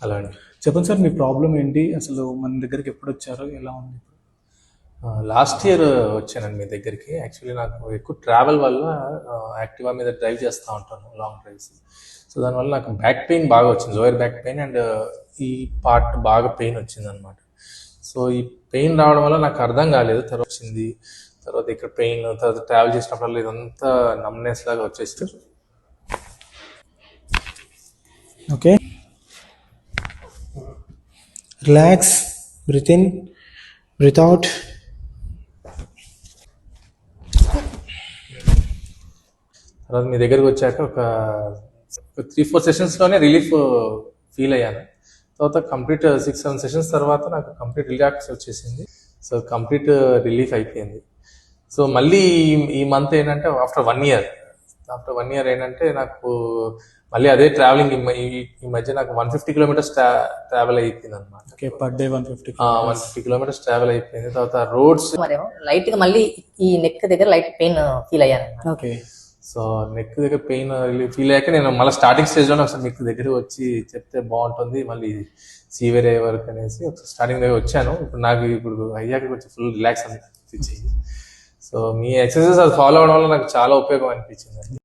Hello అండి. చెప్పండి sir, మీ problem ఏంటి? అసలు మన దగ్గరికి ఎప్పుడు వచ్చారు? ఎలా ఉంది? లాస్ట్ ఇయర్ వచ్చానండి మీ దగ్గరికి. యాక్చువల్లీ నాకు ఎక్కువ ట్రావెల్ వల్ల యాక్టివా మీద డ్రైవ్ చేస్తూ ఉంటాను, లాంగ్ డ్రైవ్స్. సో దానివల్ల నాకు బ్యాక్ పెయిన్ బాగా వచ్చింది, లోయర్ బ్యాక్ పెయిన్ అండ్ ఈ పార్ట్ బాగా పెయిన్ వచ్చింది అనమాట. సో ఈ పెయిన్ రావడం వల్ల నాకు అర్థం కాలేదు, తర్వాత వచ్చింది, తర్వాత ఇక్కడ పెయిన్, తర్వాత ట్రావెల్ చేసినప్పుడు ఇదంతా నమ్నెస్ లాగా వచ్చేసి. Okay, relax, breathe in, breathe out. తర్వాత మీ దగ్గరికి వచ్చాక ఒక 3-4 సెషన్స్లోనే రిలీఫ్ ఫీల్ అయ్యాను. తర్వాత కంప్లీట్ 6-7 సెషన్స్ తర్వాత నాకు కంప్లీట్ రిలాక్స్ వచ్చేసింది. సో కంప్లీట్ రిలీఫ్ అయిపోయింది. సో మళ్ళీ ఈ మంత్ ఏంటంటే ఆఫ్టర్ 1 ఇయర్ ఏంటంటే నాకు మళ్ళీ అదే ట్రావెలింగ్. ఈ మధ్య నాకు 150 కిలోమీటర్స్ ట్రావెల్ అయిపోయింది అనమాట. పర్ డే 150 కిలోమీటర్స్ ట్రావెల్ అయిపోయింది. తర్వాత రోడ్స్ లైట్ గా మళ్ళీ ఈ నెక్ దగ్గర లైట్ పెయిన్ ఫీల్ అయ్యాను. ఓకే, సో నెక్ దగ్గర పెయిన్ ఫీల్ అయ్యాక నేను మళ్ళీ స్టార్టింగ్ స్టేజ్లోనే ఒకసారి మీకు దగ్గర వచ్చి చెప్తే బాగుంటుంది, మళ్ళీ సీవియర్ అయ్యే వరకు అనేసి ఒకసారి స్టార్టింగ్ దగ్గర వచ్చాను. ఇప్పుడు అయ్యాక కొంచెం ఫుల్ రిలాక్స్ అనిపించింది. సో మీ ఎక్సర్సైజ్ అది ఫాలో అవడం వల్ల నాకు చాలా ఉపయోగం అనిపించింది.